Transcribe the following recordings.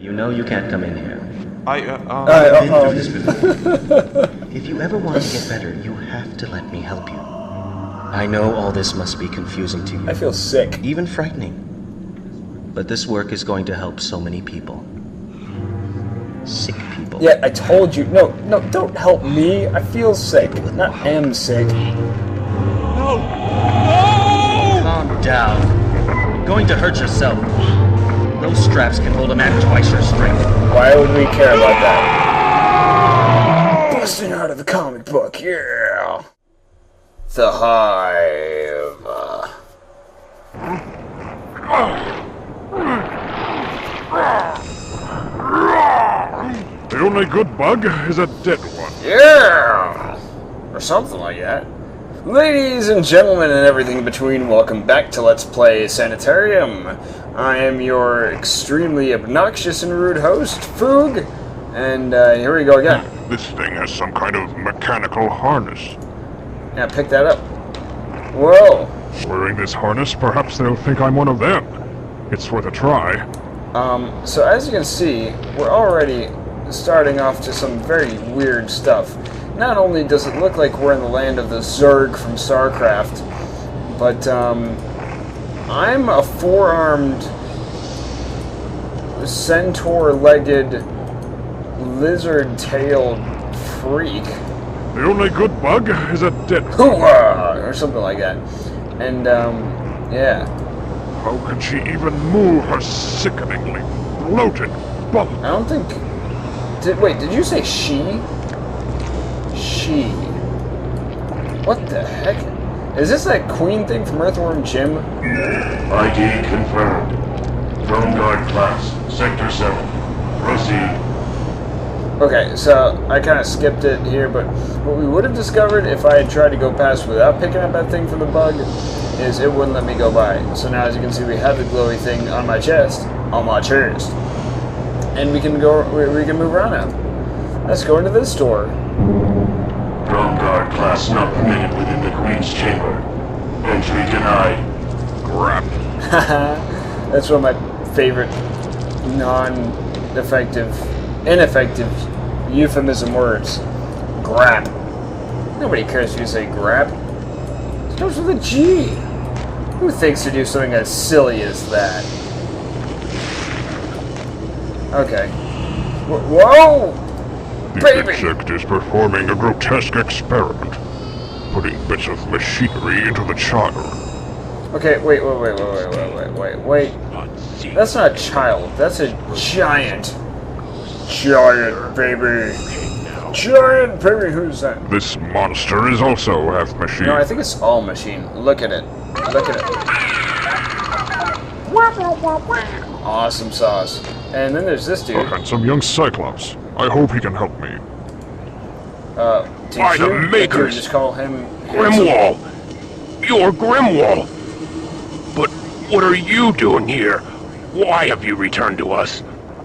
You know you can't come in here. I've been through this before. If you ever want to get better, you have to let me help you. I know all this must be confusing to you. I feel sick. Even frightening. But this work is going to help so many people. Sick people. Yeah, I told you. No, don't help me. I feel sick. Not am sick. No! Calm down. You're going to hurt yourself. Those straps can hold a man twice your strength. Why would we care about that? Busting out of the comic book, yeah! The Hive. The only good bug is a dead one. Yeah! Or something like that. Ladies and gentlemen and everything in between, welcome back to Let's Play Sanitarium. I am your extremely obnoxious and rude host, Foog, and here we go again. This thing has some kind of mechanical harness. Yeah, pick that up. Whoa! Wearing this harness, perhaps they'll think I'm one of them. It's worth a try. So as you can see, we're already starting off to some very weird stuff. Not only does it look like we're in the land of the Zerg from StarCraft, but I'm a four-armed, centaur-legged, lizard-tailed freak. The only good bug is a dead one. Hoo-ah! Or something like that. And, yeah. How can she even move her sickeningly bloated bulk? I don't think... Wait, did you say she? She. What the heck? Is this that queen thing from Earthworm Jim? ID confirmed. Drone guard class, Sector 7. Proceed. Okay, so I kind of skipped it here, but what we would have discovered if I had tried to go past without picking up that thing from the bug is it wouldn't let me go by. So now, as you can see, we have the glowy thing on my chest, and we can go. We can move around now. Let's go into this door. Drone guard class not permitted within the Queen's chamber. Entry denied. Crap. That's one of my favorite ineffective euphemism words. Grab. Nobody cares if you say grab. It starts with a G. Who thinks to do something as silly as that? Okay. Whoa! The Baby! insect is performing a grotesque experiment, putting bits of machinery into the child. Okay, wait. That's not a child. That's a giant. Giant baby. Giant baby, who's that? This monster is also half machine. No, I think it's all machine. Look at it. Look at it. Awesome sauce. And then there's this dude. A handsome young Cyclops. I hope he can help me. By the makers! Just call him Grimwall! You're Grimwall! But what are you doing here? Why have you returned to us?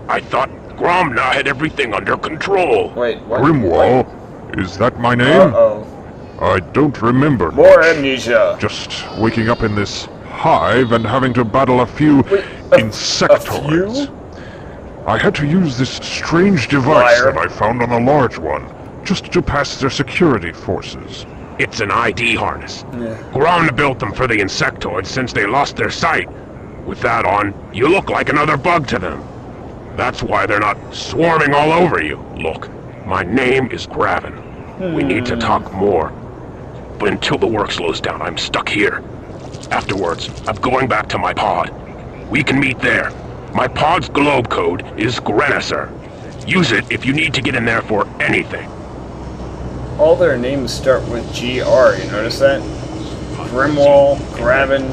I thought Gromna had everything under control. Wait, what? Grimwall? Is that my name? Uh-oh. I don't remember. More amnesia. Just waking up in this hive and having to battle a few insectoids. A few? I had to use this strange device that I found on the large one, just to pass their security forces. It's an ID harness. Yeah. Gromna built them for the insectoids since they lost their sight. With that on, you look like another bug to them. That's why they're not swarming all over you. Look, my name is Graven. We need to talk more. But until the work slows down, I'm stuck here. Afterwards, I'm going back to my pod. We can meet there. My pod's globe code is Grenisser. Use it if you need to get in there for anything. All their names start with GR, you notice that? Grimwall, Graven,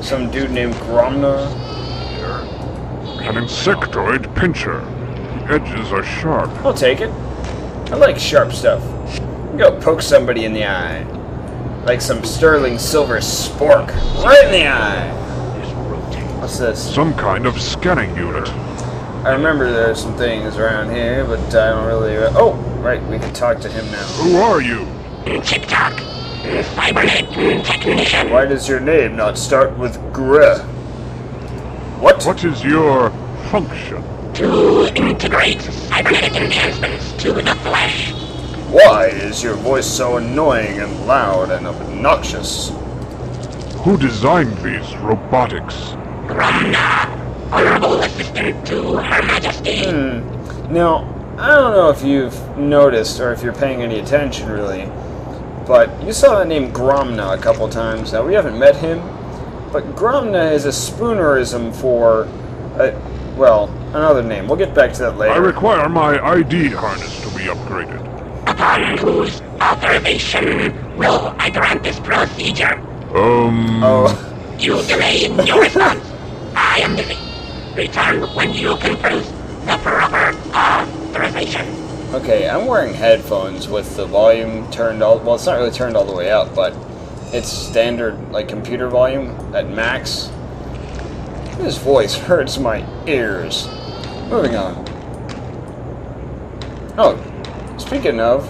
some dude named Gromna. An insectoid pincher. The edges are sharp. I'll take it. I like sharp stuff. Go poke somebody in the eye. Like some sterling silver spork. Right in the eye! What's this? Some kind of scanning unit. I remember there's some things around here, but I don't really... Oh! Right, we can talk to him now. Who are you? TikTok. Fibernet technician. Why does your name not start with Gr? What? What is your function? to integrate cybernetic enhancements to the flesh. Why is your voice so annoying and loud and obnoxious? Who designed these robotics? Gromna, honorable assistant to Her Majesty. Now, I don't know if you've noticed or if you're paying any attention really, but you saw the name Gromna a couple times. Now, we haven't met him, but Gromna is a spoonerism for, well, another name. We'll get back to that later. I require my ID harness to be upgraded. Upon whose authorization will I grant this procedure? Oh. You delayed your response. I am busy. Return when you can prove the proper authorization. Okay, I'm wearing headphones with the volume turned all... Well, it's not really turned all the way up, but it's standard, like, computer volume at max. His voice hurts my ears. Moving on. Oh, speaking of,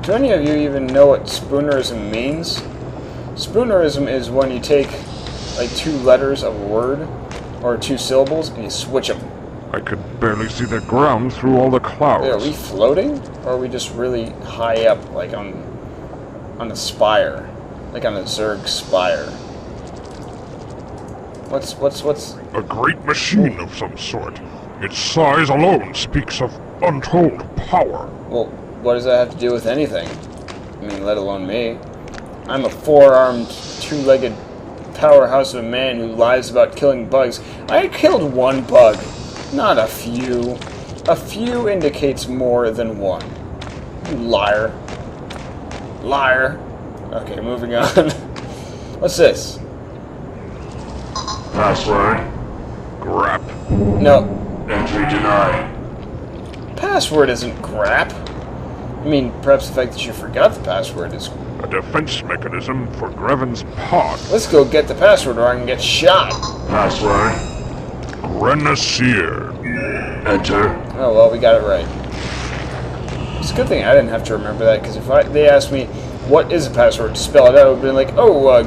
do any of you even know what spoonerism means? Spoonerism is when you take, like, 2 letters of a word, or 2 syllables, and you switch them. I could barely see the ground through all the clouds. Are we floating? Or are we just really high up, like on a spire? Like on a Zerg spire? What's... A great machine of some sort. Its size alone speaks of untold power. Well, what does that have to do with anything? I mean, let alone me. I'm a 4-armed, 2-legged powerhouse of a man who lies about killing bugs. I killed 1 bug. Not a few. A few indicates more than 1. You liar. Liar. Okay, moving on. What's this? Password. Grap. No. Entry denied. Password isn't grap. I mean, perhaps the fact that you forgot the password is... A defense mechanism for Greven's pod. Let's go get the password or I can get shot. Password. Grenadier. Enter. Oh, well, we got it right. It's a good thing I didn't have to remember that, because if they asked me, what is a password, to spell it out, I would have been like, oh,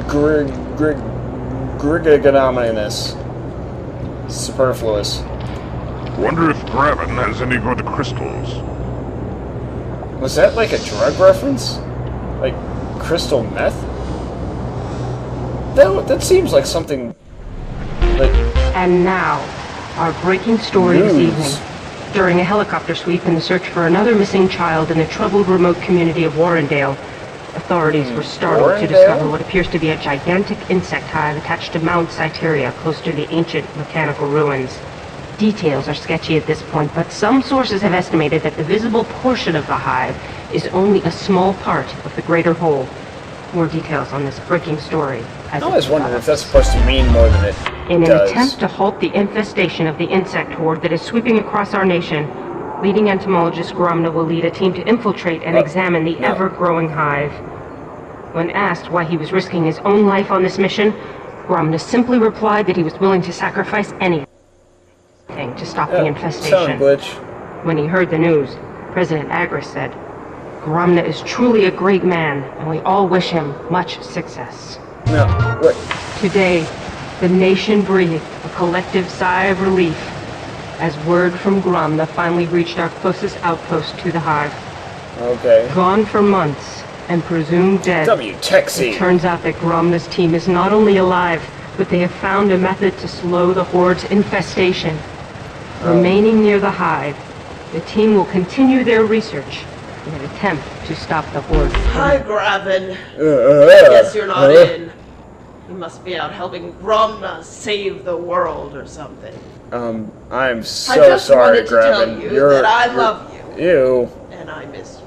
Grigonominous. Superfluous. Wonder if Graven has any good crystals. Was that like a drug reference? Like crystal meth? That seems like something... like... And now, our breaking story this evening. During a helicopter sweep in the search for another missing child in the troubled remote community of Warrendale, authorities were startled to discover what appears to be a gigantic insect hive attached to Mount Cyteria, close to the ancient mechanical ruins. Details are sketchy at this point, but some sources have estimated that the visible portion of the hive is only a small part of the greater whole. More details on this breaking story. I always wondered if that's supposed to mean more than it In an does. attempt to halt the infestation of the insect horde that is sweeping across our nation, leading entomologist Gromna will lead a team to infiltrate and examine the ever-growing hive. When asked why he was risking his own life on this mission, Gromna simply replied that he was willing to sacrifice anything to stop the infestation. Sound glitch. When he heard the news, President Agris said, "Gromna is truly a great man, and we all wish him much success." No, wait. Today, the nation breathed a collective sigh of relief as word from Gromna finally reached our closest outpost to the hive. Okay. Gone for months and presumed dead, W-Texy. it turns out that Gromna's team is not only alive, but they have found a method to slow the horde's infestation. Remaining near the hive, the team will continue their research in an attempt to stop the horde. Hi, Graven. I guess you're not in. You must be out helping Gromna save the world or something. I'm so I just sorry, wanted to tell Graven. you You're, that I love you. Ew. And I miss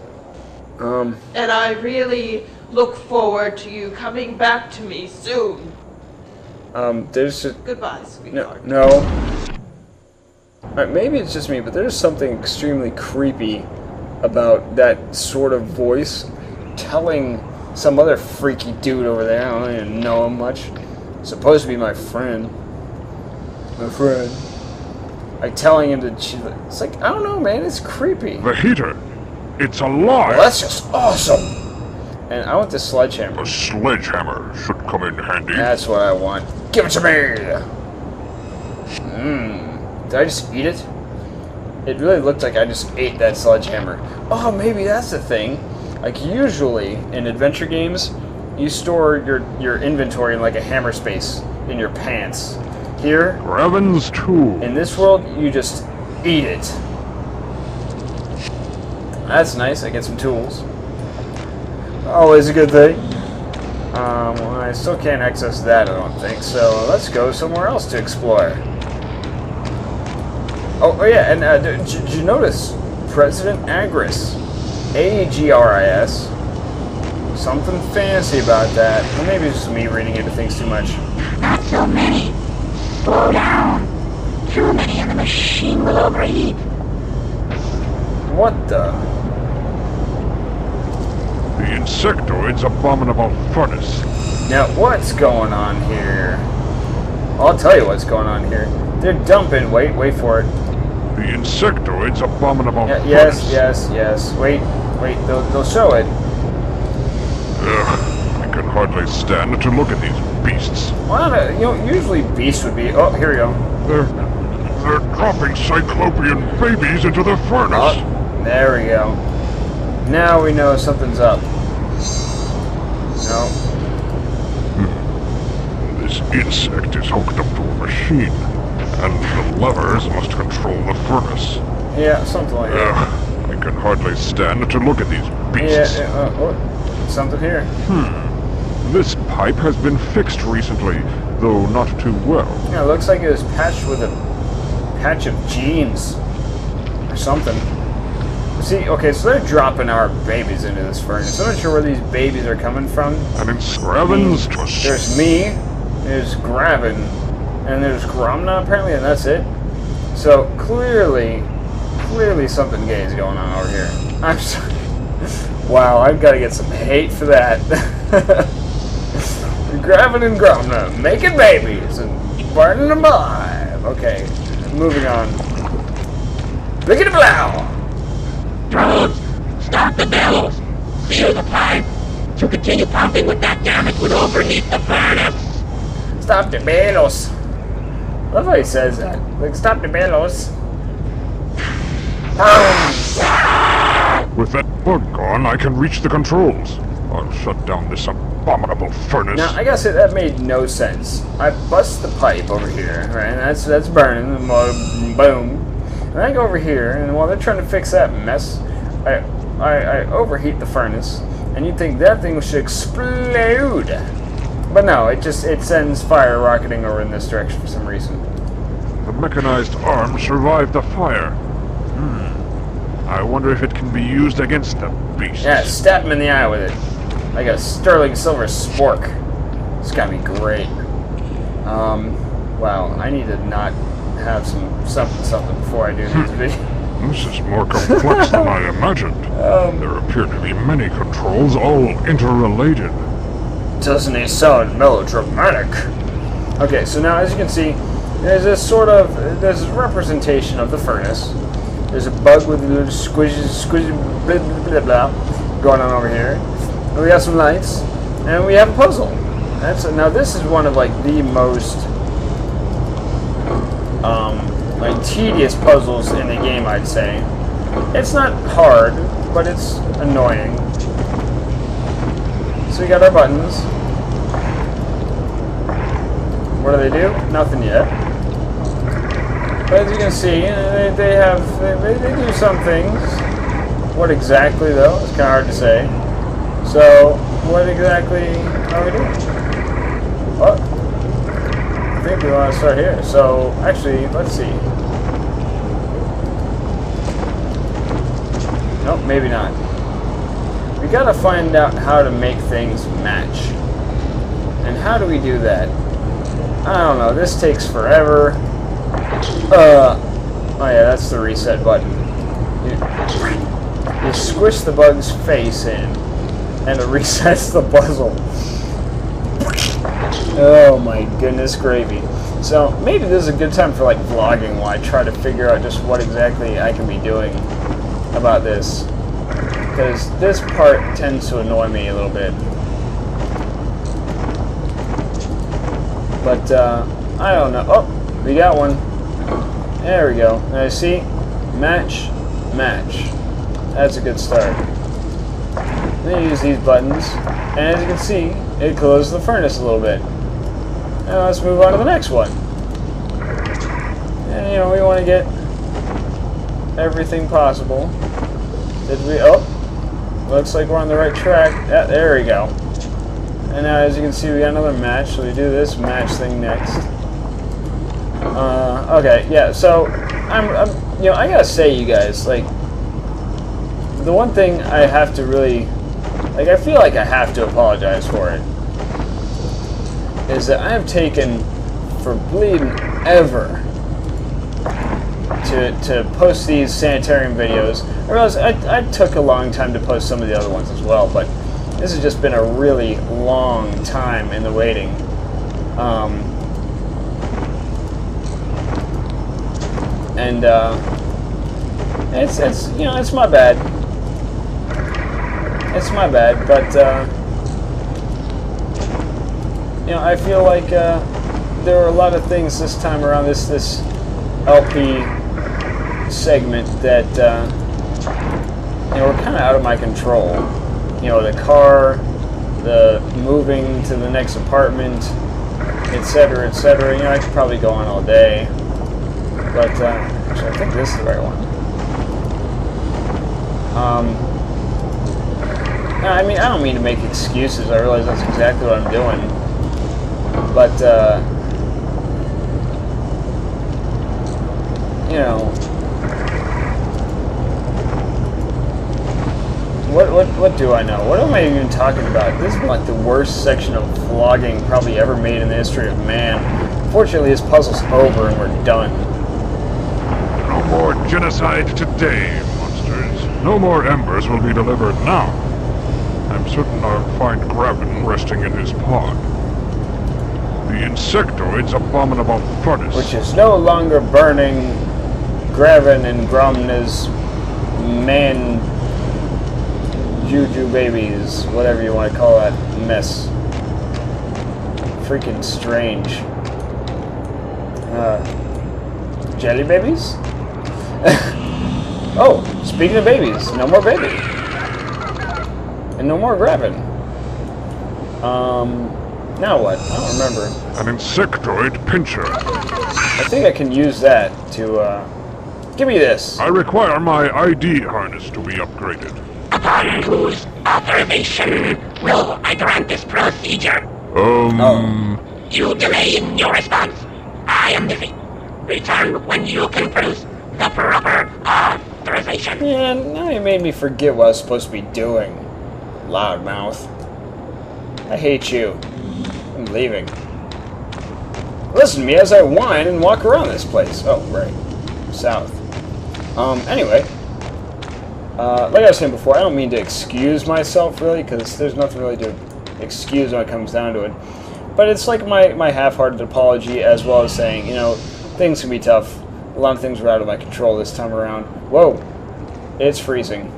you. And I really look forward to you coming back to me soon. There's just... Goodbye, sweetheart. No. Maybe it's just me, but there's something extremely creepy about that sort of voice telling some other freaky dude over there, I don't even know him much, supposed to be my friend. Like telling him to it's like, I don't know, man, it's creepy. The heater. It's alive. Well, that's just awesome. And I want this sledgehammer. A sledgehammer should come in handy. That's what I want. Give it to me! Did I just eat it? It really looked like I just ate that sledgehammer. Oh, maybe that's the thing. Like, usually in adventure games, you store your inventory in like a hammer space in your pants. Here, Graven's tool. in this world, you just eat it. That's nice. I get some tools. Always a good thing. Well, I still can't access that, I don't think. So let's go somewhere else to explore. Oh yeah, and did you notice President Agris? Agris. Something fancy about that. Or maybe it's just me reading into things too much. Not so many. Slow down. Too many and the machine will overheat. What the? The insectoid's abominable furnace. Now, what's going on here? I'll tell you what's going on here. They're dumping. Wait for it. The insectoid's abominable furnace. Yes. Wait. They'll show it. Ugh, I can hardly stand to look at these beasts. Well, usually beasts would be. Oh, here we go. They're dropping cyclopean babies into the furnace. Oh, there we go. Now we know something's up. No. This insect is hooked up to a machine, and the levers must control the furnace. Yeah, something like that. Ugh, I can hardly stand to look at these beasts. Something here. This pipe has been fixed recently, though not too well. Yeah, it looks like it was patched with a patch of jeans or something. See, okay, so they're dropping our babies into this furnace. I'm not sure where these babies are coming from. And in Graven's There's me, there's Graven, and there's Gromna apparently, and that's it. So clearly something gay is going on over here. I'm sorry. Wow, I've got to get some hate for that. Graven and Gromna making babies and burning them alive. Okay, moving on. Look at the blow. Drones, stop the bellows. Seal the pipe. To continue pumping with that damage would overheat the furnace. Stop the bellows. I love how he says that. Like, stop the bellows. With that bug gone, I can reach the controls. I'll shut down this abominable furnace. Now, I gotta say, that made no sense. I bust the pipe over here, right? And that's burning. Boom. And I go over here, and while they're trying to fix that mess, I overheat the furnace, and you'd think that thing should explode. But no, it sends fire rocketing over in this direction for some reason. The mechanized arm survived the fire. I wonder if it can be used against the beast. Yeah, stab him in the eye with it. Like a sterling silver spork. It's gotta be great. Wow, I need to not have something before I do these videos. This is more complex than I imagined. There appear to be many controls, all interrelated. Doesn't it sound melodramatic? Okay, so now as you can see, there's this representation of the furnace. There's a bug with a little squishy, blah, blah, blah, going on over here. And we got some lights, and we have a puzzle. Now this is one of like the most like tedious puzzles in the game, I'd say. It's not hard, but it's annoying. So we got our buttons. What do they do? Nothing yet. But as you can see, they do some things. What exactly, though? It's kind of hard to say. So, what exactly are we doing? Oh, I think we want to start here. So, actually, let's see. Nope, maybe not. We gotta find out how to make things match. And how do we do that? I don't know. This takes forever. Oh yeah, that's the reset button. You squish the bug's face in, and it resets the puzzle. Oh my goodness gravy. So maybe this is a good time for like vlogging while I try to figure out just what exactly I can be doing about this. Because this part tends to annoy me a little bit. But I don't know. Oh, we got one. There we go. Now see, Match, match. That's a good start. Then you use these buttons, and as you can see, it closes the furnace a little bit. Now let's move on to the next one. And you know, we want to get everything possible. Did we? Oh, looks like we're on the right track. Yeah, there we go. And now, as you can see, we got another match. So we do this match thing next. Okay, yeah. So you know, I gotta say, you guys, like, the one thing I have to really, like, I feel like I have to apologize for it, is that I have taken for bleeding ever to post these Sanitarium videos. I realize I took a long time to post some of the other ones as well, but this has just been a really long time in the waiting. It's you know, it's my bad. It's my bad, but you know, I feel like there were a lot of things this time around this LP segment that you know, were kind of out of my control. You know, the car, the moving to the next apartment, etc., etc. You know, I could probably go on all day, but actually, I think this is the right one. I mean, I don't mean to make excuses. I realize that's exactly what I'm doing, but you know, what do I know? What am I even talking about? This is like the worst section of vlogging probably ever made in the history of man. Fortunately, this puzzle's over and we're done. No more genocide today, monsters. No more embers will be delivered now. I'm certain I'll find Graven resting in his pod. The insectoid's abominable furnace. Which is no longer burning Graven and Gromna's man juju babies, whatever you want to call that mess. Freaking strange. Jelly babies? Oh, speaking of babies, no more baby. And no more Graven. Now what? I don't remember. An insectoid pincher. I think I can use that to, give me this. I require my ID harness to be upgraded. Upon whose authorization will I grant this procedure? You delay in your response. I am busy. Return when you can produce the proper authorization. Yeah, now you made me forget what I was supposed to be doing. Loudmouth. I hate you. I'm leaving. Listen to me as I whine and walk around this place. Oh, right. South. Anyway. Like I was saying before, I don't mean to excuse myself, really, because there's nothing really to excuse when it comes down to it. But it's like my half-hearted apology, as well as saying, you know, things can be tough. A lot of things were out of my control this time around. Whoa! It's freezing.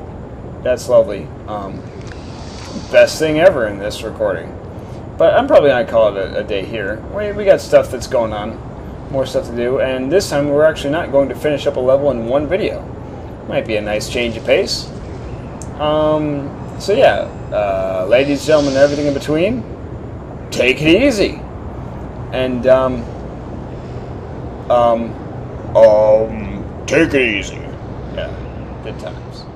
That's lovely. Best thing ever in this recording. But I'm probably going to call it a day here. We got stuff that's going on. More stuff to do. And this time we're actually not going to finish up a level in one video. Might be a nice change of pace. So yeah, ladies, gentlemen, and everything in between, take it easy. And, take it easy. Yeah, good times.